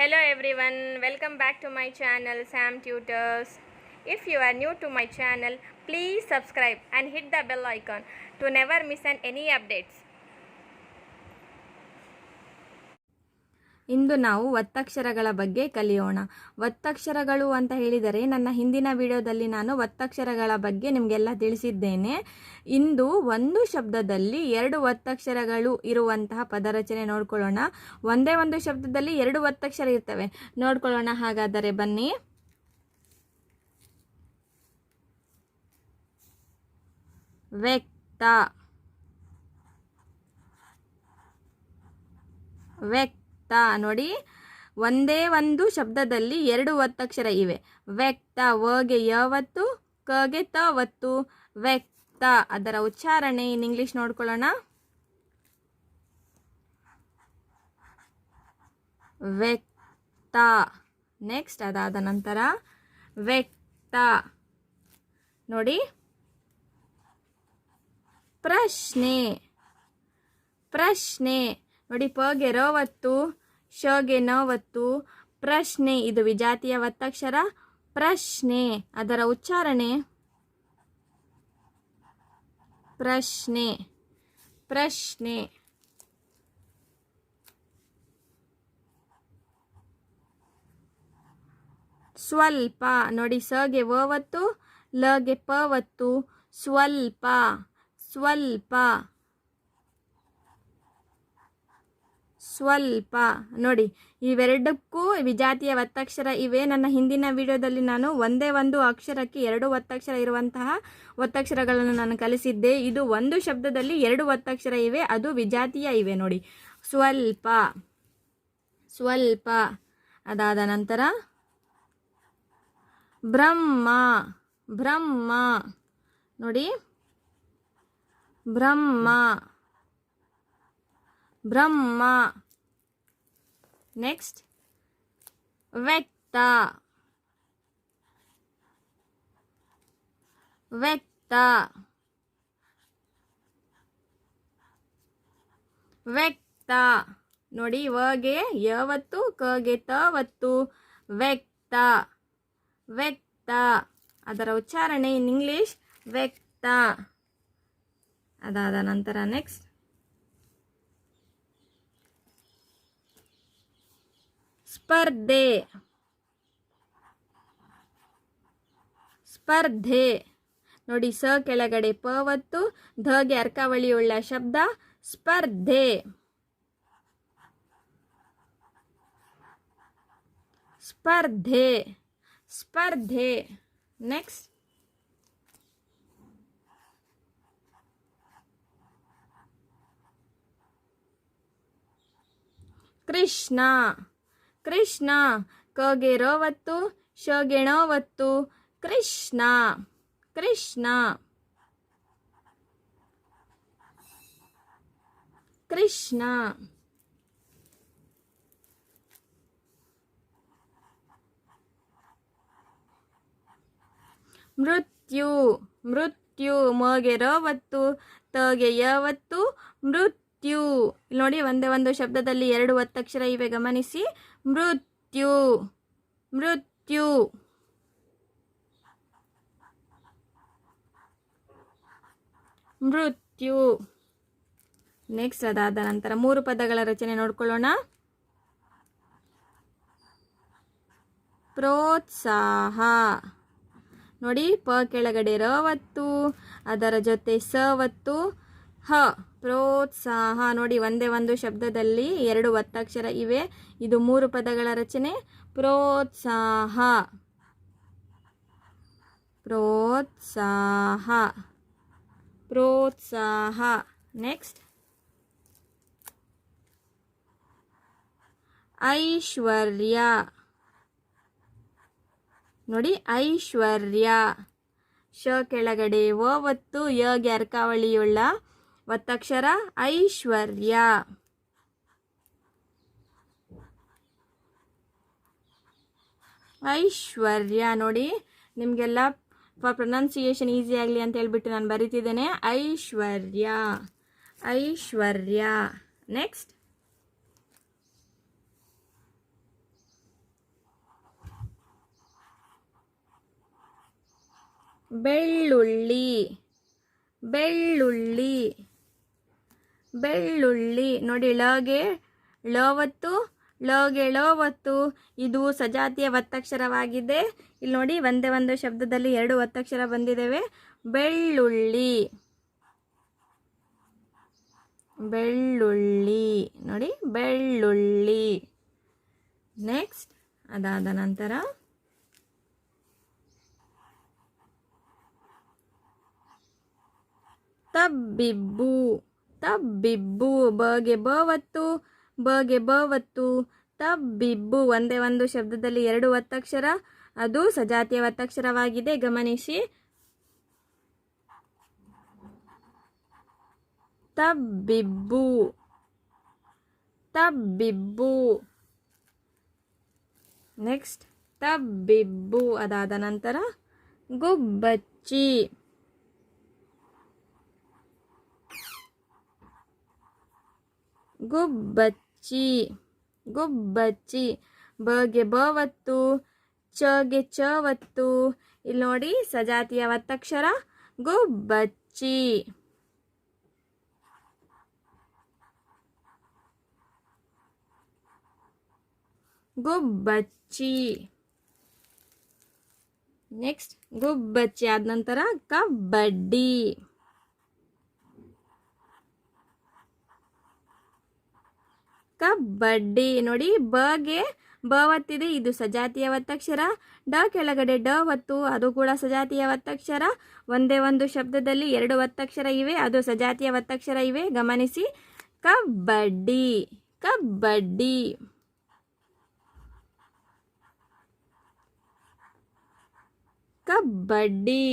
Hello everyone, welcome back to my channel Sam Tutors. If you are new to my channel, please subscribe and hit the bell icon to never miss any updates. ಇಂದು ನಾವು ಒತ್ತಕ್ಷರಗಳ ಬಗ್ಗೆ ಕಲಿಯೋಣ. ಒತ್ತಕ್ಷರಗಳು ಅಂತ ಹೇಳಿದರೆ ನನ್ನ ಹಿಂದಿನ ವಿಡಿಯೋದಲ್ಲಿ ನಾನು ಒತ್ತಕ್ಷರಗಳ ಬಗ್ಗೆ ನಿಮಗೆಲ್ಲ ತಿಳಿಸಿದ್ದೇನೆ. ಇಂದು ಒಂದು ಶಬ್ದದಲ್ಲಿ ಎರಡು ಒತ್ತಕ್ಷರಗಳು ಇರುವಂತಹ ಪದರಚನೆ ನೋಡ್ಕೊಳ್ಳೋಣ. ಒಂದೇ ಒಂದು ಶಬ್ದದಲ್ಲಿ ಎರಡು ಒತ್ತಕ್ಷರ ಇರ್ತವೆ, ನೋಡ್ಕೊಳ್ಳೋಣ. ಹಾಗಾದರೆ ಬನ್ನಿ. ವ್ಯಕ್ತ, ನೋಡಿ, ಒಂದೇ ಒಂದು ಶಬ್ದದಲ್ಲಿ ಎರಡು ಒತ್ತಕ್ಷರ ಇವೆ. ವ್ಯಕ್ತ, ವಗೆ ಯವತ್ತು, ಕಗೆ ತವತ್ತು, ವ್ಯಕ್ತ. ಅದರ ಉಚ್ಚಾರಣೆ ಇನ್ ಇಂಗ್ಲಿಷ್ ನೋಡ್ಕೊಳ್ಳೋಣ. ವ್ಯಕ್ತ. ನೆಕ್ಸ್ಟ್ ಅದಾದ ನಂತರ ವ್ಯಕ್ತ ನೋಡಿ. ಪ್ರಶ್ನೆ, ನೋಡಿ, ಪಗೆ ರವತ್ತು, ಶಗೆ ನವತ್ತು, ಪ್ರಶ್ನೆ. ಇದು ವಿಜಾತಿಯ ಒತ್ತಕ್ಷರ ಪ್ರಶ್ನೆ. ಅದರ ಉಚ್ಚಾರಣೆ ಪ್ರಶ್ನೆ. ಸ್ವಲ್ಪ, ನೋಡಿ, ಸಗೆ ವವತ್ತು, ಲಗೆ ಪವತ್ತು, ಸ್ವಲ್ಪ. ನೋಡಿ, ಇವೆರಡಕ್ಕೂ ವಿಜಾತಿಯ ಒತ್ತಕ್ಷರ ಇವೆ. ನನ್ನ ಹಿಂದಿನ ವಿಡಿಯೋದಲ್ಲಿ ನಾನು ಒಂದೇ ಒಂದು ಅಕ್ಷರಕ್ಕೆ ಎರಡು ಒತ್ತಕ್ಷರ ಇರುವಂತಹ ಒತ್ತಕ್ಷರಗಳನ್ನು ನಾನು ಕಲಿಸಿದ್ದೆ. ಇದು ಒಂದು ಶಬ್ದದಲ್ಲಿ ಎರಡು ಒತ್ತಕ್ಷರ ಇವೆ, ಅದು ವಿಜಾತಿಯ ಇವೆ. ನೋಡಿ, ಸ್ವಲ್ಪ. ಅದಾದ ನಂತರ ಬ್ರಹ್ಮ, ನೋಡಿ, ಬ್ರಹ್ಮ. ನೆಕ್ಸ್ಟ್ ವ್ಯಕ್ತ, ನೋಡಿ, ವಗೆ ಯವತ್ತು, ಕಗೆ ತವತ್ತು, ವ್ಯಕ್ತ. ಅದರ ಉಚ್ಚಾರಣೆ ಇನ್ ಇಂಗ್ಲಿಷ್ ವ್ಯಕ್ತ. ಅದಾದ ನಂತರ ನೆಕ್ಸ್ಟ್ ಸ್ಪರ್ಧೆ. ನೋಡಿ, ಸ ಕೆಳಗಡೆ ಪವತ್ತು, ಧಗೆ ಅರ್ಕಾವಳಿಯುಳ್ಳ ಶಬ್ದ ಸ್ಪರ್ಧೆ. ನೆಕ್ಸ್ಟ್ ಕೃಷ್ಣ, ಕಗೆ ರವತ್ತು, ಶಗೆ ಣವತ್ತು, ಕೃಷ್ಣ. ಮೃತ್ಯು, ಮಗೆ ರವತ್ತು, ತಗೆ ಯವತ್ತು, ಮೃತ್ಯು. ಇಲ್ಲಿ ನೋಡಿ, ಒಂದೇ ಒಂದು ಶಬ್ದದಲ್ಲಿ ಎರಡು ಒತ್ತಕ್ಷರ ಇವೆ, ಗಮನಿಸಿ. ಮೃತ್ಯು. ನೆಕ್ಸ್ಟ್ ಅದಾದ ನಂತರ ಮೂರು ಪದಗಳ ರಚನೆ ನೋಡ್ಕೊಳ್ಳೋಣ. ಪ್ರೋತ್ಸಾಹ, ನೋಡಿ, ಪ ಕೆಳಗಡೆ ರವತ್ತು, ಅದರ ಜೊತೆ ಸವತ್ತು, ಹ, ಪ್ರೋತ್ಸಾಹ. ನೋಡಿ, ಒಂದೇ ಒಂದು ಶಬ್ದದಲ್ಲಿ ಎರಡು ಒತ್ತಕ್ಷರ ಇವೆ. ಇದು ಮೂರು ಪದಗಳ ರಚನೆ. ಪ್ರೋತ್ಸಾಹ. ನೆಕ್ಸ್ಟ್ ಐಶ್ವರ್ಯ, ನೋಡಿ, ಐಶ್ವರ್ಯ. ಶ ಕೆಳಗಡೆ ವವತ್ತು, ಯಗೆ ಅರ್ಕಾವಳಿಯುಳ್ಳ ಒತ್ತಕ್ಷರ ಐಶ್ವರ್ಯ. ನೋಡಿ, ನಿಮಗೆಲ್ಲ ಪ್ರೊನೌನ್ಸಿಯೇಷನ್ ಈಸಿ ಆಗಲಿ ಅಂತ ಹೇಳ್ಬಿಟ್ಟು ನಾನು ಬರೀತಿದ್ದೇನೆ. ಐಶ್ವರ್ಯ. ನೆಕ್ಸ್ಟ್ ಬೆಳ್ಳುಳ್ಳಿ ಬೆಳ್ಳುಳ್ಳಿ ಬೆಳ್ಳುಳ್ಳಿ. ನೋಡಿ ಳಗೆ ಳವತ್ತು, ಳಗೆ ಳವತ್ತು. ಇದು ಸಜಾತಿಯ ಒತ್ತಕ್ಷರವಾಗಿದೆ. ಇಲ್ಲಿ ನೋಡಿ ಒಂದೇ ಒಂದು ಶಬ್ದದಲ್ಲಿ ಎರಡು ಒತ್ತಕ್ಷರ ಬಂದಿದ್ದೇವೆ. ಬೆಳ್ಳುಳ್ಳಿ ಬೆಳ್ಳುಳ್ಳಿ. ನೋಡಿ ಬೆಳ್ಳುಳ್ಳಿ. ನೆಕ್ಸ್ಟ್ ಅದಾದ ನಂತರ ತಬ್ಬಿಬ್ಬು ತಬ್ಬಿಬ್ಬು. ಬಗೆ ಬವತ್ತು, ಬಗೆ ಬವತ್ತು. ತಬ್ಬಿಬ್ಬು ಒಂದೇ ಒಂದು ಶಬ್ದದಲ್ಲಿ ಎರಡು ಒತ್ತಕ್ಷರ, ಅದು ಸಜಾತಿಯ ಒತ್ತಕ್ಷರವಾಗಿದೆ, ಗಮನಿಸಿ. ತಬ್ಬಿಬ್ಬು ತಬ್ಬಿಬ್ಬು. ನೆಕ್ಸ್ಟ್ ತಬ್ಬಿಬ್ಬು ಅದಾದ ನಂತರ ಗುಬ್ಬಚ್ಚಿ ಗುಬ್ಬಚ್ಚಿ ಗುಬ್ಬಚ್ಚಿ. ಬಗೆ ಬವತ್ತು, ಚಗೆ ಚವತ್ತು. ಇಲ್ಲಿ ನೋಡಿ ಸಜಾತಿಯ ಒತ್ತಕ್ಷರ ಗುಬ್ಬಚ್ಚಿ. ಗುಬ್ಬಚ್ಚಿ. ನೆಕ್ಸ್ಟ್ ಗುಬ್ಬಚ್ಚಿ ಆದ ನಂತರ ಕಬಡ್ಡಿ ಕಬಡ್ಡಿ. ನೋಡಿ ಬಗೆ ಬವತ್ತಿದೆ, ಇದು ಸಜಾತಿಯ ಒತ್ತಕ್ಷರ. ಡ ಕೆಳಗಡೆ ಡ ಒತ್ತು, ಅದು ಕೂಡ ಸಜಾತಿಯ ಒತ್ತಕ್ಷರ. ಒಂದೇ ಒಂದು ಶಬ್ದದಲ್ಲಿ ಎರಡು ಒತ್ತಕ್ಷರ ಇವೆ, ಅದು ಸಜಾತಿಯ ಒತ್ತಕ್ಷರ ಇವೆ, ಗಮನಿಸಿ. ಕಬಡ್ಡಿ ಕಬಡ್ಡಿ. ಕಬಡ್ಡಿ.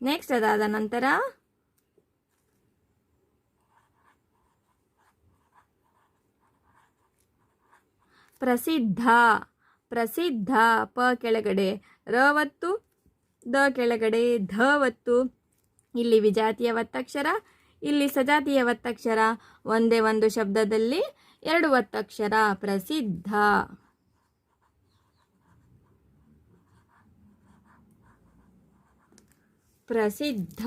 ನೆಕ್ಸ್ಟ್ ಅದಾದ ನಂತರ ಪ್ರಸಿದ್ಧ ಪ್ರಸಿದ್ಧ. ಪ ಕೆಳಗಡೆ ರವತ್ತು, ದ ಕೆಳಗಡೆ ಧವತ್ತು. ಇಲ್ಲಿ ವಿಜಾತಿಯ ಒತ್ತಕ್ಷರ, ಇಲ್ಲಿ ಸಜಾತಿಯ ಒತ್ತಕ್ಷರ. ಒಂದೇ ಒಂದು ಶಬ್ದದಲ್ಲಿ ಎರಡು ಒತ್ತಕ್ಷರ. ಪ್ರಸಿದ್ಧ ಪ್ರಸಿದ್ಧ.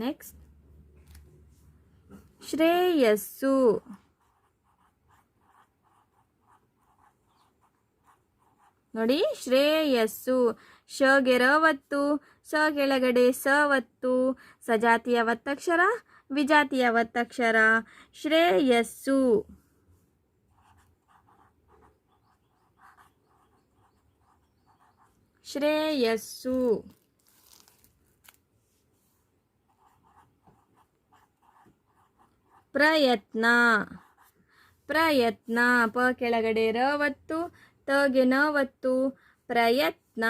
ನೆಕ್ಸ್ಟ್ ಶ್ರೇಯಸ್ಸು ನೋಡಿ ಶ್ರೇಯಸ್ಸು. ಶಗೆ ರವತ್ತು, ಸ ಕೆಳಗಡೆ ಸವತ್ತು. ಸಜಾತಿಯ ಒತ್ತಕ್ಷರ, ವಿಜಾತಿಯ ಒತ್ತಕ್ಷರ. ಶ್ರೇಯಸ್ಸು ಶ್ರೇಯಸ್ಸು. ಪ್ರಯತ್ನ ಪ್ರಯತ್ನ. ಪ ಕೆಳಗಡೆ ರವತ್ತು, ತಗೆ ನವತ್ತು. ಪ್ರಯತ್ನ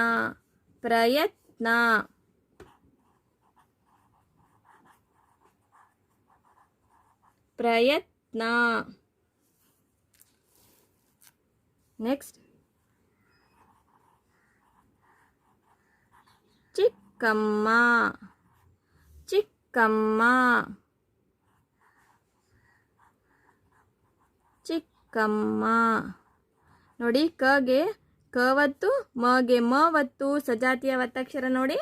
ಪ್ರಯತ್ನ. ಪ್ರಯತ್ನ. ನೆಕ್ಸ್ಟ್ ಚಿಕ್ಕಮ್ಮ ಚಿಕ್ಕಮ್ಮ ಚಿಕ್ಕಮ್ಮ. ನೋಡಿ ಕಗೆ ಕವತ್ತು, ಮಗೆ ಮವತ್ತು. ಸಜಾತಿಯ ಒತ್ತಕ್ಷರ ನೋಡಿ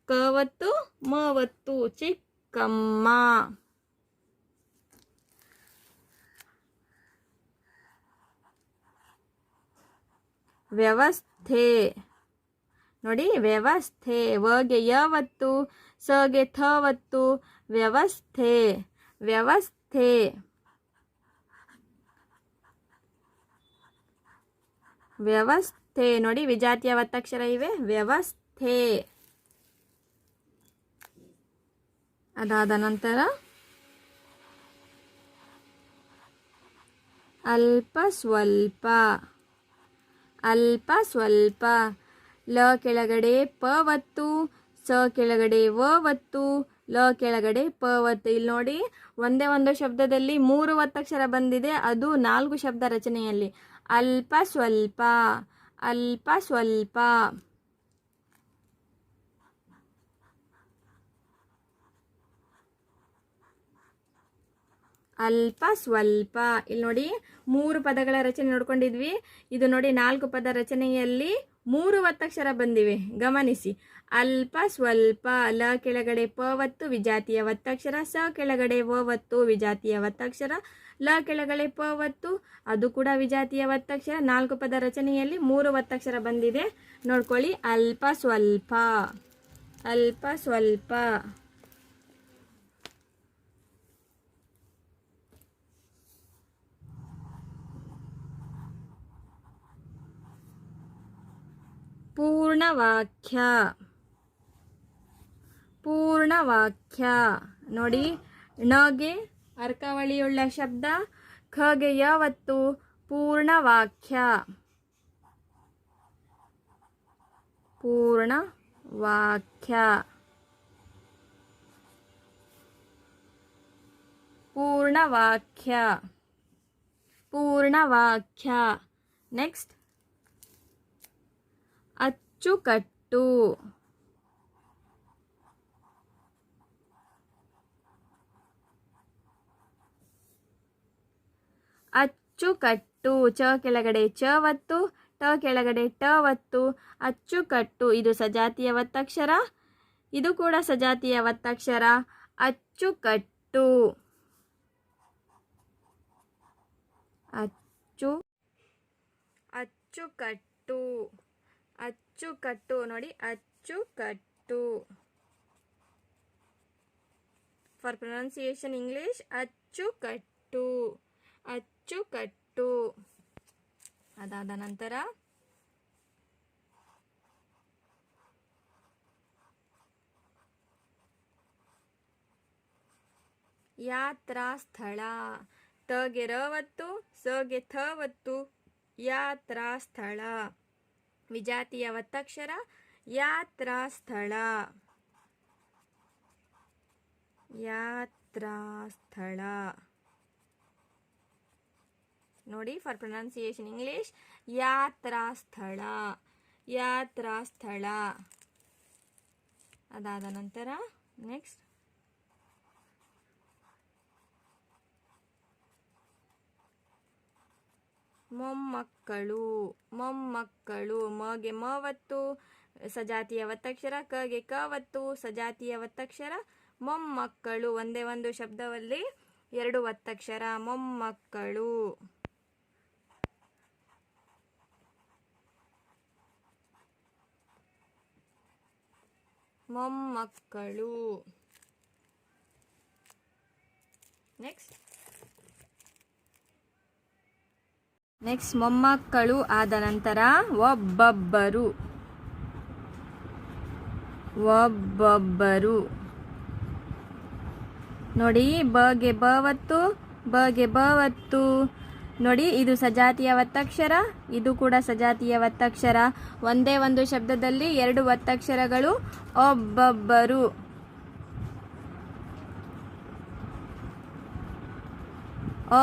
ಕವತ್ತು ಮವತ್ತು. ಚಿಕ್ಕಮ್ಮ. ವ್ಯವಸ್ಥೆ ನೋಡಿ ವ್ಯವಸ್ಥೆ. ವಗೆ ಯವತ್ತು, ಸಗೆ ಥವತ್ತು. ವ್ಯವಸ್ಥೆ ವ್ಯವಸ್ಥೆ. ವ್ಯವಸ್ಥೆ ನೋಡಿ ವಿಜಾತಿಯ ಒತ್ತಕ್ಷರ ಇವೆ. ವ್ಯವಸ್ಥೆ. ಅದಾದ ನಂತರ ಅಲ್ಪ ಸ್ವಲ್ಪ ಅಲ್ಪ ಸ್ವಲ್ಪ. ಲ ಕೆಳಗಡೆ ಪವತ್ತು, ಸ ಕೆಳಗಡೆ ವತ್ತು, ಲ ಕೆಳಗಡೆ ಪವತ್ತು. ಇಲ್ಲಿ ನೋಡಿ ಒಂದೇ ಒಂದು ಶಬ್ದದಲ್ಲಿ ಮೂರು ಒತ್ತಕ್ಷರ ಬಂದಿದೆ, ಅದು 4 ಶಬ್ದ ರಚನೆಯಲ್ಲಿ. ಅಲ್ಪ ಸ್ವಲ್ಪ ಅಲ್ಪ ಸ್ವಲ್ಪ. ಅಲ್ಪ ಸ್ವಲ್ಪ. ಇಲ್ಲಿ ನೋಡಿ 3 ಪದಗಳ ರಚನೆ ನೋಡ್ಕೊಂಡಿದ್ವಿ. ಇದು ನೋಡಿ 4 ಪದ ರಚನೆಯಲ್ಲಿ 3 ಒತ್ತಕ್ಷರ ಬಂದಿವೆ, ಗಮನಿಸಿ. ಅಲ್ಪ ಸ್ವಲ್ಪ, ಲ ಕೆಳಗಡೆ ಪ ಒತ್ತು ವಿಜಾತಿಯ ಒತ್ತಕ್ಷರ, ಸ ಕೆಳಗಡೆ ವ ಒತ್ತು ವಿಜಾತಿಯ ಒತ್ತಕ್ಷರ, ಲ ಕೆಳಗಡೆ ಪ ಒತ್ತು ಅದು ಕೂಡ ವಿಜಾತಿಯ ಒತ್ತಕ್ಷರ. 4 ಪದ ರಚನೆಯಲ್ಲಿ 3 ಒತ್ತಕ್ಷರ ಬಂದಿದೆ, ನೋಡ್ಕೊಳ್ಳಿ. ಅಲ್ಪ ಸ್ವಲ್ಪ, ಅಲ್ಪ ಸ್ವಲ್ಪ. ಪೂರ್ಣವಾಕ್ಯ, ಪೂರ್ಣವಾಕ್ಯ ನೋಡಿ. ಣಗೆ ಅರ್ಕಾವಳಿಯುಳ್ಳ ಶಬ್ದ, ಖಗೆ ಯಾವತ್ತು ಪೂರ್ಣವಾಕ್ಯ, ಪೂರ್ಣವಾಕ್ಯ, ಪೂರ್ಣವಾಕ್ಯ, ಪೂರ್ಣವಾಕ್ಯ. ನೆಕ್ಸ್ಟ್ ಅಚ್ಚುಕಟ್ಟು, ಅಚ್ಚುಕಟ್ಟು. ಚ ಕೆಳಗಡೆ ಚ ಒತ್ತು, ಟ ಕೆಳಗಡೆ ಟ ಒತ್ತು, ಅಚ್ಚುಕಟ್ಟು. ಇದು ಸಜಾತಿಯ ಒತ್ತಕ್ಷರ, ಇದು ಕೂಡ ಸಜಾತಿಯ ಒತ್ತಕ್ಷರ. ಅಚ್ಚುಕಟ್ಟು, ಅಚ್ಚುಕಟ್ಟು, ಅಚ್ಚುಕಟ್ಟು ನೋಡಿ. ಅಚ್ಚುಕಟ್ಟು. ಫಾರ್ ಪ್ರೊನೌನ್ಸಿಯೇಷನ್ ಇಂಗ್ಲಿಷ್, ಅಚ್ಚುಕಟ್ಟು, ಅಚ್ಚುಕಟ್ಟು. ಅದಾದ ನಂತರ ಯಾತ್ರಾ ಸ್ಥಳ. ತಗೆ ರ ಒತ್ತು, ಸಗೆ ಥ ಒತ್ತು, ಯಾತ್ರಾ ಸ್ಥಳ ವಿಜಾತಿಯ ಒತ್ತಕ್ಷರ. ಯಾತ್ರಾ ಸ್ಥಳ, ಯಾತ್ರಾ ಸ್ಥಳ ನೋಡಿ. ಫಾರ್ ಪ್ರೊನೌನ್ಸಿಯೇಷನ್ ಇಂಗ್ಲಿಷ್, ಯಾತ್ರಾ ಸ್ಥಳ, ಯಾತ್ರಾ ಸ್ಥಳ. ಅದಾದ ನಂತರ ನೆಕ್ಸ್ಟ್ ಮೊಮ್ಮಕ್ಕಳು, ಮೊಮ್ಮಕ್ಕಳು. ಮಗೆ ಮ ಒತ್ತು ಸಜಾತಿಯ ಒತ್ತಕ್ಷರ, ಕಗೆ ಕ ಒತ್ತು ಸಜಾತಿಯ ಒತ್ತಕ್ಷರ. ಮೊಮ್ಮಕ್ಕಳು ಒಂದೇ ಒಂದು ಶಬ್ದದಲ್ಲಿ 2 ಒತ್ತಕ್ಷರ. ಮೊಮ್ಮಕ್ಕಳು, ಮೊಮ್ಮಕ್ಕಳು. ನೆಕ್ಸ್ಟ್ ಮೊಮ್ಮಕ್ಕಳು ಆದ ನಂತರ ಒಬ್ಬೊಬ್ಬರು, ಒಬ್ಬೊಬ್ಬರು ನೋಡಿ. ಬಗೆ ಬ ಒತ್ತು, ಬಗೆ ಬ ಒತ್ತು ನೋಡಿ. ಇದು ಸಜಾತಿಯ ಒತ್ತಕ್ಷರ, ಇದು ಕೂಡ ಸಜಾತಿಯ ಒತ್ತಕ್ಷರ. ಒಂದೇ ಒಂದು ಶಬ್ದದಲ್ಲಿ 2 ಒತ್ತಕ್ಷರಗಳು. ಒಬ್ಬೊಬ್ಬರು,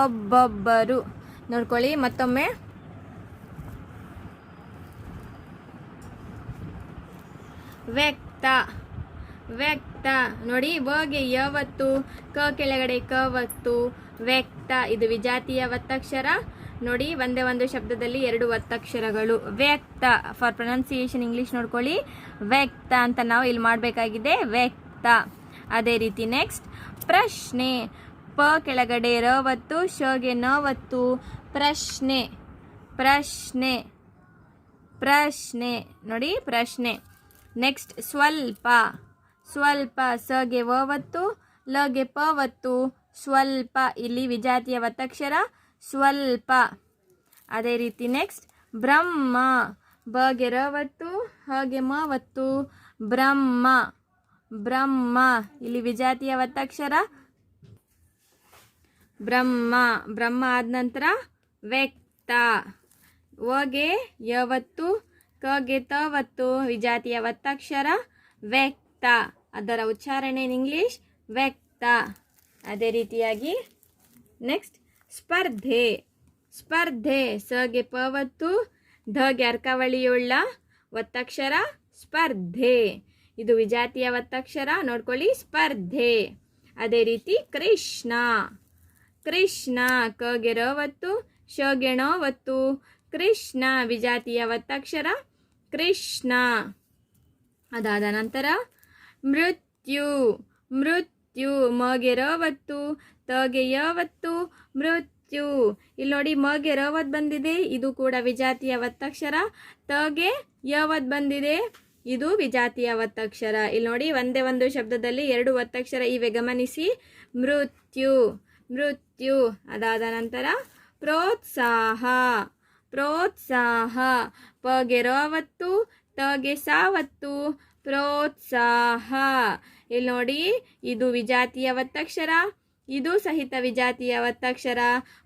ಒಬ್ಬೊಬ್ಬರು ನೋಡ್ಕೊಳ್ಳಿ ಮತ್ತೊಮ್ಮೆ. ವ್ಯಕ್ತ, ವ್ಯಕ್ತ ನೋಡಿ. ಬಗೆ ಯಾವತ್ತು, ಕ ಕೆಳಗಡೆ ಕ ಒತ್ತು, ವ್ಯಕ್ತ. ಇದು ವಿಜಾತಿಯ ಒತ್ತಕ್ಷರ ನೋಡಿ. ಒಂದೇ ಒಂದು ಶಬ್ದದಲ್ಲಿ 2 ಒತ್ತಕ್ಷರಗಳು. ವ್ಯಕ್ತ. ಫಾರ್ ಪ್ರೊನೌನ್ಸಿಯೇಷನ್ ಇಂಗ್ಲಿಷ್ ನೋಡ್ಕೊಳ್ಳಿ. ವ್ಯಕ್ತ ಅಂತ ನಾವು ಇಲ್ಲಿ ಮಾಡಬೇಕಾಗಿದೆ, ವ್ಯಕ್ತ. ಅದೇ ರೀತಿ ನೆಕ್ಸ್ಟ್ ಪ್ರಶ್ನೆ. ಪ ಕೆಳಗಡೆ ರ ಒತ್ತು, ಶಗೆ ನ ಒತ್ತು, ಪ್ರಶ್ನೆ, ಪ್ರಶ್ನೆ, ಪ್ರಶ್ನೆ ನೋಡಿ. ಪ್ರಶ್ನೆ. ನೆಕ್ಸ್ಟ್ ಸ್ವಲ್ಪ, ಸ್ವಲ್ಪ. ಸಗೆ ವ ಒತ್ತು, ಲಗೆ ಪ ಒತ್ತು, ಸ್ವಲ್ಪ. ಇಲ್ಲಿ ವಿಜಾತಿಯ ಒತ್ತಕ್ಷರ ಸ್ವಲ್ಪ. ಅದೇ ರೀತಿ ನೆಕ್ಸ್ಟ್ ಬ್ರಹ್ಮ. ಬಗೆ ರ ಒತ್ತು, ಹಗೆ ಮ ಒತ್ತು, ಬ್ರಹ್ಮ, ಬ್ರಹ್ಮ. ಇಲ್ಲಿ ವಿಜಾತಿಯ ಒತ್ತಕ್ಷರ ಬ್ರಹ್ಮ. ಬ್ರಹ್ಮ ಆದ ನಂತರ ವ್ಯಕ್ತ. ವಗೆ ಯವತ್ತು, ಕಗೆ ತ ಒತ್ತು ವಿಜಾತಿಯ ಒತ್ತಕ್ಷರ ವ್ಯಕ್ತ. ಅದರ ಉಚ್ಚಾರಣೆ ಇನ್ ಇಂಗ್ಲಿಷ್ ವ್ಯಕ್ತ. ಅದೇ ರೀತಿಯಾಗಿ ನೆಕ್ಸ್ಟ್ ಸ್ಪರ್ಧೆ. ಸ್ಪರ್ಧೆ. ಸಗೆ ಪ ಒತ್ತು, ಧಗೆ ಅರ್ಕಾವಳಿಯುಳ್ಳ ಒತ್ತಕ್ಷರ ಸ್ಪರ್ಧೆ. ಇದು ವಿಜಾತಿಯ ಒತ್ತಕ್ಷರ ನೋಡ್ಕೊಳ್ಳಿ, ಸ್ಪರ್ಧೆ. ಅದೇ ರೀತಿ ಕೃಷ್ಣ. ಕೃಷ್ಣ. ಕಗೆ ರ ಒತ್ತು, ಶಗೆ ಣ ಒತ್ತು, ಕೃಷ್ಣ. ವಿಜಾತಿಯ ಒತ್ತಕ್ಷರ ಕೃಷ್ಣ. ಅದಾದ ನಂತರ ಮೃತ್ಯು. ಮೃತ್ಯು. ಮಗೆ ರ ಒತ್ತು, ತಗೆ ಯ ಒತ್ತು, ಮೃತ್ಯು. ಇಲ್ಲಿ ನೋಡಿ ಮಗೆ ರ ಒತ್ತು ಬಂದಿದೆ, ಇದು ಕೂಡ ವಿಜಾತಿಯ ಒತ್ತಕ್ಷರ. ತಗೆ ಯ ಒತ್ತು ಬಂದಿದೆ, ಇದು ವಿಜಾತಿಯ ಒತ್ತಕ್ಷರ. ಇಲ್ಲಿ ನೋಡಿ ಒಂದೇ ಒಂದು ಶಬ್ದದಲ್ಲಿ ಎರಡು ಒತ್ತಕ್ಷರ ಇವೆ, ಗಮನಿಸಿ. ಮೃತ್ಯು. ಮೃತ್ಯು. ಅದಾದ ನಂತರ ಪ್ರೋತ್ಸಾಹ. ಪ್ರೋತ್ಸಾಹ. ಪಗೆ ರ ಒತ್ತು, ತಗೆ ಸ ಒತ್ತು, ಪ್ರೋತ್ಸಾಹ. ಇಲ್ಲಿ ನೋಡಿ ಇದು ವಿಜಾತಿಯ ಒತ್ತಕ್ಷರ, ಇದು ಸಹಿತ ವಿಜಾತಿಯ ಒತ್ತಕ್ಷರ.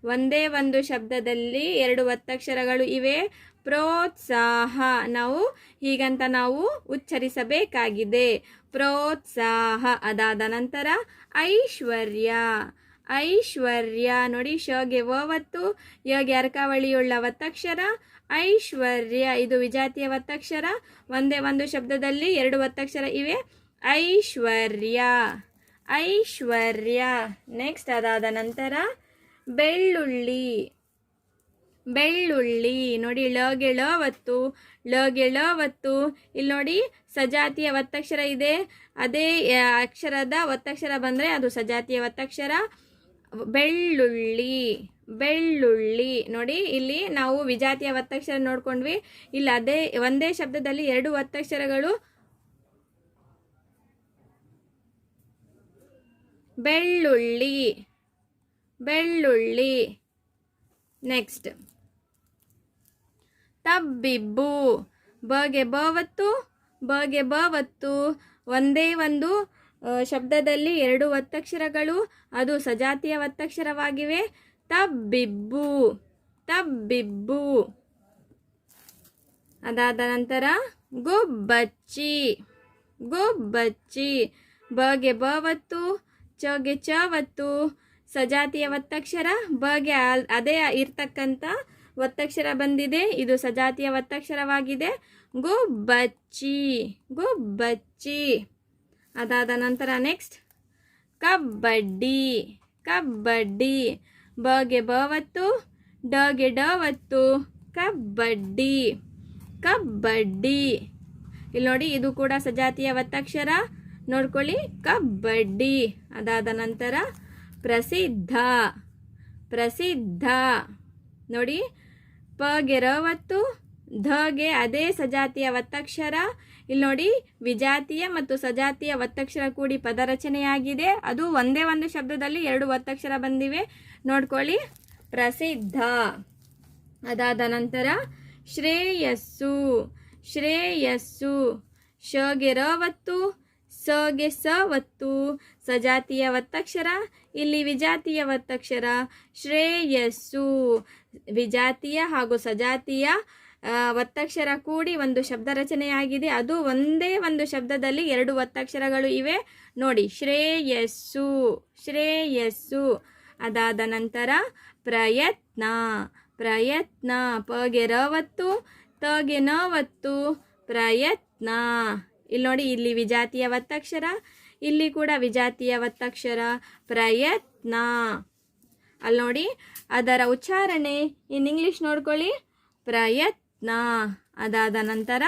ಒಂದೇ ಒಂದು ಶಬ್ದದಲ್ಲಿ ಎರಡು ಒತ್ತಕ್ಷರಗಳು ಇವೆ. ಪ್ರೋತ್ಸಾಹ ನಾವು ಹೀಗಂತ ನಾವು ಉಚ್ಚರಿಸಬೇಕಾಗಿದೆ. ಪ್ರೋತ್ಸಾಹ. ಅದಾದ ನಂತರ ಐಶ್ವರ್ಯ. ಐಶ್ವರ್ಯ. ನೋಡಿ ಶಗೆ ವ ಒತ್ತು, ಯಗೆ ಅರ್ಕಾವಳಿಯುಳ್ಳ ಒತ್ತಕ್ಷರ ಐಶ್ವರ್ಯ. ಇದು ವಿಜಾತಿಯ ಒತ್ತಕ್ಷರ. ಒಂದೇ ಒಂದು ಶಬ್ದದಲ್ಲಿ ಎರಡು ಒತ್ತಕ್ಷರ ಇವೆ. ಐಶ್ವರ್ಯ. ಐಶ್ವರ್ಯ. ನೆಕ್ಸ್ಟ್ ಅದಾದ ನಂತರ ಬೆಳ್ಳುಳ್ಳಿ. ಬೆಳ್ಳುಳ್ಳಿ. ನೋಡಿ ಲಗೆ ಳ ಒತ್ತು, ಲಗೆ ಳ ಒತ್ತು. ಇಲ್ಲಿ ನೋಡಿ ಸಜಾತಿಯ ಒತ್ತಕ್ಷರ ಇದೆ, ಅದೇ ಅಕ್ಷರದ ಒತ್ತಕ್ಷರ ಬಂದರೆ ಅದು ಸಜಾತಿಯ ಒತ್ತಕ್ಷರ. ಬೆಳ್ಳುಳ್ಳಿ. ಬೆಳ್ಳುಳ್ಳಿ. ನೋಡಿ ಇಲ್ಲಿ ನಾವು ವಿಜಾತಿಯ ಒತ್ತಕ್ಷರ ನೋಡ್ಕೊಂಡ್ವಿ, ಇಲ್ಲಿ ಅದೇ ಒಂದೇ ಶಬ್ದದಲ್ಲಿ ಎರಡು ಒತ್ತಕ್ಷರಗಳು. ಬೆಳ್ಳುಳ್ಳಿ. ಬೆಳ್ಳುಳ್ಳಿ. ನೆಕ್ಸ್ಟ್ ತಬ್ಬಿಬ್ಬು. ಬಗೆ ಬ ಒತ್ತು, ಬಗೆ ಬ ಒತ್ತು. ಒಂದೇ ಒಂದು ಶಬ್ದದಲ್ಲಿ ಎರಡು ಒತ್ತಕ್ಷರಗಳು, ಅದು ಸಜಾತಿಯ ಒತ್ತಕ್ಷರವಾಗಿವೆ. ತಬ್ಬಿಬ್ಬು. ತಬ್ಬಿಬ್ಬು. ಅದಾದ ನಂತರ ಗುಬ್ಬಚ್ಚಿ. ಗುಬ್ಬಚ್ಚಿ. ಬಗೆ ಬ ಒತ್ತು, ಚಗೆ ಚ ಒತ್ತು. ಸಜಾತಿಯ ಒತ್ತಕ್ಷರ. ಬಗೆ ಅದೇ ಇರ್ತಕ್ಕಂಥ ಒತ್ತಕ್ಷರ ಬಂದಿದೆ, ಇದು ಸಜಾತಿಯ ಒತ್ತಕ್ಷರವಾಗಿದೆ. ಗುಬ್ಬಚ್ಚಿ. ಗುಬ್ಬಚ್ಚಿ. ಅದಾದ ನಂತರ ನೆಕ್ಸ್ಟ್ ಕಬಡ್ಡಿ. ಕಬಡ್ಡಿ. ಬಗೆ ಬ ಒತ್ತು, ಡಗೆ ಡ ಒತ್ತು, ಕಬಡ್ಡಿ. ಕಬಡ್ಡಿ. ಇಲ್ಲಿ ನೋಡಿ ಇದು ಕೂಡ ಸಜಾತಿಯ ಒತ್ತಕ್ಷರ, ನೋಡ್ಕೊಳ್ಳಿ. ಕಬಡ್ಡಿ. ಅದಾದ ನಂತರ ಪ್ರಸಿದ್ಧ. ಪ್ರಸಿದ್ಧ. ನೋಡಿ ಪಗೆ ರ ಒತ್ತು, ಧಗೆ ಅದೇ ಸಜಾತಿಯ ಒತ್ತಕ್ಷರ. ಇಲ್ಲಿ ನೋಡಿ ವಿಜಾತಿಯ ಮತ್ತು ಸಜಾತಿಯ ಒತ್ತಕ್ಷರ ಕೂಡಿ ಪದ ರಚನೆಯಾಗಿದೆ, ಅದು ಒಂದೇ ಒಂದು ಶಬ್ದದಲ್ಲಿ ಎರಡು ಒತ್ತಕ್ಷರ ಬಂದಿವೆ, ನೋಡ್ಕೊಳ್ಳಿ. ಪ್ರಸಿದ್ಧ. ಅದಾದ ನಂತರ ಶ್ರೇಯಸ್ಸು. ಶ್ರೇಯಸ್ಸು. ಶಗೆ ರ ಒತ್ತು, ಸಗೆ ಸ ಒತ್ತು. ಸಜಾತಿಯ ಒತ್ತಕ್ಷರ, ಇಲ್ಲಿ ವಿಜಾತಿಯ ಒತ್ತಕ್ಷರ. ಶ್ರೇಯಸ್ಸು. ವಿಜಾತಿಯ ಹಾಗೂ ಸಜಾತಿಯ ಒತ್ತಕ್ಷರ ಕೂಡಿ ಒಂದು ಶಬ್ದ ರಚನೆಯಾಗಿದೆ, ಅದು ಒಂದೇ ಒಂದು ಶಬ್ದದಲ್ಲಿ ಎರಡು ಒತ್ತಕ್ಷರಗಳು ಇವೆ, ನೋಡಿ. ಶ್ರೇಯಸ್ಸು. ಶ್ರೇಯಸ್ಸು. ಅದಾದ ನಂತರ ಪ್ರಯತ್ನ. ಪ್ರಯತ್ನ. ಪಗೆ ರ ಒತ್ತು, ತಗೆ ನ ಒತ್ತು, ಪ್ರಯತ್ನ. ಇಲ್ಲಿ ನೋಡಿ ಇಲ್ಲಿ ವಿಜಾತಿಯ ಒತ್ತಕ್ಷರ, ಇಲ್ಲಿ ಕೂಡ ವಿಜಾತಿಯ ಒತ್ತಕ್ಷರ. ಪ್ರಯತ್ನ. ಅಲ್ಲಿ ನೋಡಿ ಅದರ ಉಚ್ಚಾರಣೆ ಇನ್ ಇಂಗ್ಲಿಷ್ ನೋಡ್ಕೊಳ್ಳಿ. ಪ್ರಯತ್ನ. ಅದಾದ ನಂತರ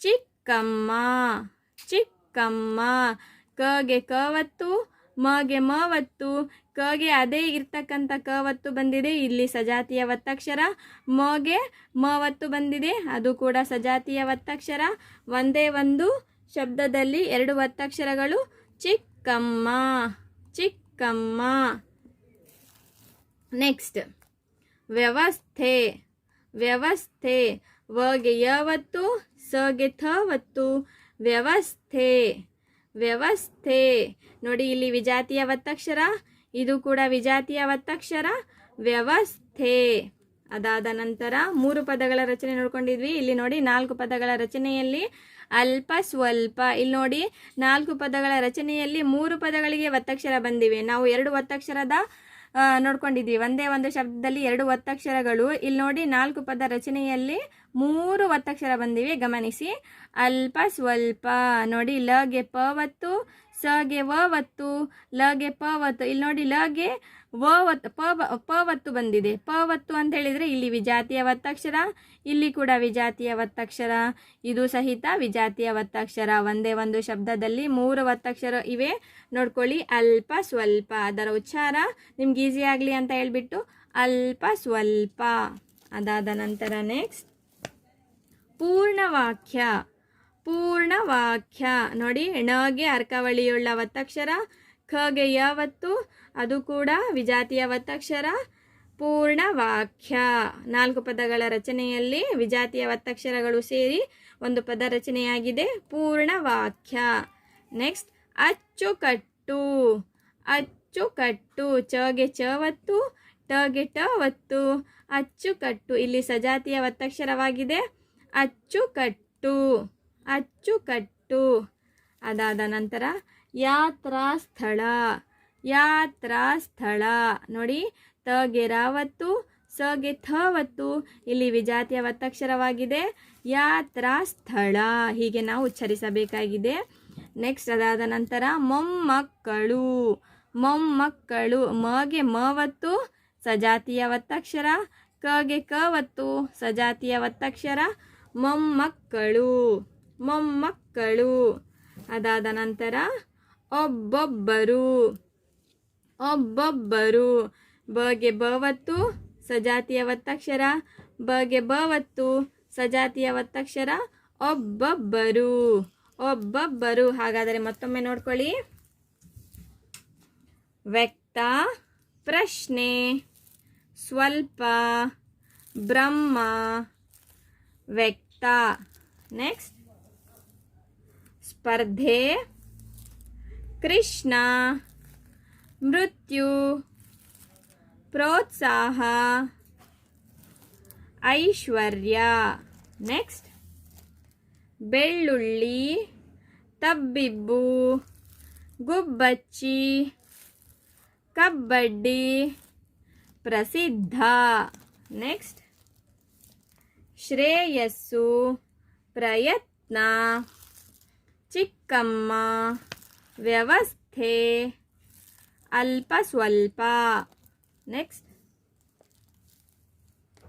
ಚಿಕ್ಕಮ್ಮ. ಚಿಕ್ಕಮ್ಮ. ಕಗೆ ಕ ಒತ್ತು, ಮಗೆ ಮ ಒತ್ತು. ಕಗೆ ಅದೇ ಇರ್ತಕ್ಕಂಥ ಕ ಒತ್ತು ಬಂದಿದೆ, ಇಲ್ಲಿ ಸಜಾತಿಯ ಒತ್ತಕ್ಷರ. ಮಗೆ ಮ ಒತ್ತು ಬಂದಿದೆ, ಅದು ಕೂಡ ಸಜಾತಿಯ ಒತ್ತಕ್ಷರ. ಒಂದೇ ಒಂದು ಶಬ್ದದಲ್ಲಿ ಎರಡು ಒತ್ತಕ್ಷರಗಳು. ಚಿಕ್ಕಮ್ಮ. ಚಿಕ್ಕಮ್ಮ. ನೆಕ್ಸ್ಟ್ ವ್ಯವಸ್ಥೆ. ವ್ಯವಸ್ಥೆ. ವಗೆ ಯ ಒತ್ತು, ಸಗೆ ಥ ಒತ್ತು, ವ್ಯವಸ್ಥೆ. ವ್ಯವಸ್ಥೆ. ನೋಡಿ ಇಲ್ಲಿ ವಿಜಾತಿಯ ಒತ್ತಕ್ಷರ, ಇದು ಕೂಡ ವಿಜಾತಿಯ ಒತ್ತಕ್ಷರ. ವ್ಯವಸ್ಥೆ. ಅದಾದ ನಂತರ ಮೂರು ಪದಗಳ ರಚನೆ ನೋಡ್ಕೊಂಡಿದ್ವಿ, ಇಲ್ಲಿ ನೋಡಿ ನಾಲ್ಕು ಪದಗಳ ರಚನೆಯಲ್ಲಿ ಅಲ್ಪ ಸ್ವಲ್ಪ. ಇಲ್ಲಿ ನೋಡಿ ನಾಲ್ಕು ಪದಗಳ ರಚನೆಯಲ್ಲಿ ಮೂರು ಪದಗಳಿಗೆ ಒತ್ತಕ್ಷರ ಬಂದಿವೆ, ನಾವು ಎರಡು ಒತ್ತಕ್ಷರದ ನೋಡ್ಕೊಂಡಿದ್ವಿ, ಒಂದೇ ಒಂದು ಶಬ್ದದಲ್ಲಿ ಎರಡು ಒತ್ತಕ್ಷರಗಳು. ಇಲ್ಲಿ ನೋಡಿ ನಾಲ್ಕು ಪದ ರಚನೆಯಲ್ಲಿ ಮೂರು ಒತ್ತಕ್ಷರ ಬಂದಿವೆ, ಗಮನಿಸಿ. ಅಲ್ಪ ಸ್ವಲ್ಪ. ನೋಡಿ ಲಗೆ ಪ ಒತ್ತು, ಸಗೆ ವ ಒತ್ತು, ಲಗೆ ಪ ಒತ್ತು. ಇಲ್ಲಿ ನೋಡಿ ಲಗೆ ಪ ಒತ್ತು ಬಂದಿದೆ. ಪ ಒತ್ತು ಅಂತ ಹೇಳಿದರೆ ಇಲ್ಲಿ ವಿಜಾತಿಯ ಒತ್ತಕ್ಷರ, ಇಲ್ಲಿ ಕೂಡ ವಿಜಾತಿಯ ಒತ್ತಕ್ಷರ, ಇದು ಸಹಿತ ವಿಜಾತಿಯ ಒತ್ತಕ್ಷರ. ಒಂದೇ ಒಂದು ಶಬ್ದದಲ್ಲಿ 3 ಒತ್ತಕ್ಷರ ಇವೆ ನೋಡ್ಕೊಳ್ಳಿ. ಅಲ್ಪ ಸ್ವಲ್ಪ, ಅದರ ಉಚ್ಚಾರ ನಿಮ್ಗೆ ಈಸಿ ಆಗಲಿ ಅಂತ ಹೇಳ್ಬಿಟ್ಟು ಅಲ್ಪ ಸ್ವಲ್ಪ. ಅದಾದ ನಂತರ ನೆಕ್ಸ್ಟ್ ಪೂರ್ಣವಾಕ್ಯ. ಪೂರ್ಣವಾಕ್ಯ ನೋಡಿ, ಣಗೆ ಅರ್ಕವಳಿಯುಳ್ಳ ಒತ್ತಕ್ಷರ, ಖಗೆ ಯಾವತ್ತು, ಅದು ಕೂಡ ವಿಜಾತಿಯ ಒತ್ತಕ್ಷರ. ಪೂರ್ಣವಾಕ್ಯ 4 ಪದಗಳ ರಚನೆಯಲ್ಲಿ ವಿಜಾತಿಯ ಒತ್ತಕ್ಷರಗಳು ಸೇರಿ ಒಂದು ಪದ ರಚನೆಯಾಗಿದೆ, ಪೂರ್ಣವಾಕ್ಯ. ನೆಕ್ಸ್ಟ್ ಅಚ್ಚುಕಟ್ಟು. ಅಚ್ಚುಕಟ್ಟು, ಚಗೆ ಚವತ್ತು, ಟಗೆ ಟವತ್ತು, ಅಚ್ಚುಕಟ್ಟು ಇಲ್ಲಿ ಸಜಾತಿಯ ಒತ್ತಕ್ಷರವಾಗಿದೆ, ಅಚ್ಚುಕಟ್ಟು, ಅಚ್ಚುಕಟ್ಟು. ಅದಾದ ನಂತರ ಯಾತ್ರಾ ಸ್ಥಳ. ಯಾತ್ರಾ ಸ್ಥಳ ನೋಡಿ, ತಗೆ ರಾವತ್ತು, ಸಗೆ ಥವತ್ತು, ಇಲ್ಲಿ ವಿಜಾತಿಯ ಒತ್ತಕ್ಷರವಾಗಿದೆ, ಯಾತ್ರಾ ಸ್ಥಳ. ಹೀಗೆ ನಾವು ಉಚ್ಚರಿಸಬೇಕಾಗಿದೆ. ನೆಕ್ಸ್ಟ್ ಅದಾದ ನಂತರ ಮೊಮ್ಮಕ್ಕಳು. ಮೊಮ್ಮಕ್ಕಳು, ಮಗೆ ಮವತ್ತು, ಸಜಾತಿಯ ಒತ್ತಕ್ಷರ, ಕಗೆ ಕವತ್ತು, ಸಜಾತಿಯ ಒತ್ತಕ್ಷರ, ಮೊಮ್ಮಕ್ಕಳು, ಮೊಮ್ಮಕ್ಕಳು. ಅದಾದ ನಂತರ ಒಬ್ಬೊಬ್ಬರು. ಒಬ್ಬೊಬ್ಬರು, ಬಗೆ ಬವತ್ತು, ಸಜಾತಿಯ ಒತ್ತಕ್ಷರ, ಬಗೆ ಬವತ್ತು, ಸಜಾತಿಯ ಒತ್ತಕ್ಷರ, ಒಬ್ಬೊಬ್ಬರು, ಒಬ್ಬೊಬ್ಬರು. ಹಾಗಾದರೆ ಮತ್ತೊಮ್ಮೆ ನೋಡ್ಕೊಳ್ಳಿ. ವ್ಯಕ್ತ, ಪ್ರಶ್ನೆ, ಸ್ವಲ್ಪ, ಬ್ರಹ್ಮ, ವ್ಯಕ್ತ. ನೆಕ್ಸ್ಟ್ ಸ್ಪರ್ಧೆ, ಕೃಷ್ಣ, ಮೃತ್ಯು, ಪ್ರೋತ್ಸಾಹ, ಐಶ್ವರ್ಯ. ನೆಕ್ಸ್ಟ್ ಬೆಳ್ಳುಳ್ಳಿ, ತಬ್ಬಿಬ್ಬು, ಗುಬ್ಬಚ್ಚಿ, ಕಬಡ್ಡಿ, ಪ್ರಸಿದ್ಧ. ನೆಕ್ಸ್ಟ್ ಶ್ರೇಯಸ್ಸು, ಪ್ರಯತ್ನ, ಚಿಕ್ಕಮ್ಮ, ವ್ಯವಸ್ಥೆ, ಅಲ್ಪ ಸ್ವಲ್ಪ. ನೆಕ್ಸ್ಟ್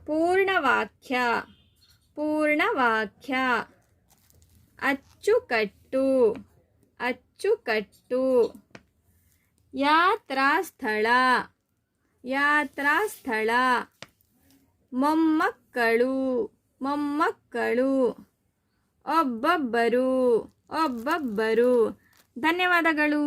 ಪೂರ್ಣವಾಕ್ಯ. ಪೂರ್ಣವಾಕ್ಯ ಅಚ್ಚುಕಟ್ಟು, ಅಚ್ಚುಕಟ್ಟು. ಯಾತ್ರಾ ಸ್ಥಳ, ಯಾತ್ರಾ ಸ್ಥಳ. ಮೊಮ್ಮಕ್ಕಳು, ಮೊಮ್ಮಕ್ಕಳು. ಒಬ್ಬೊಬ್ಬರು, ಒಬ್ಬೊಬ್ಬರು. ಧನ್ಯವಾದಗಳು.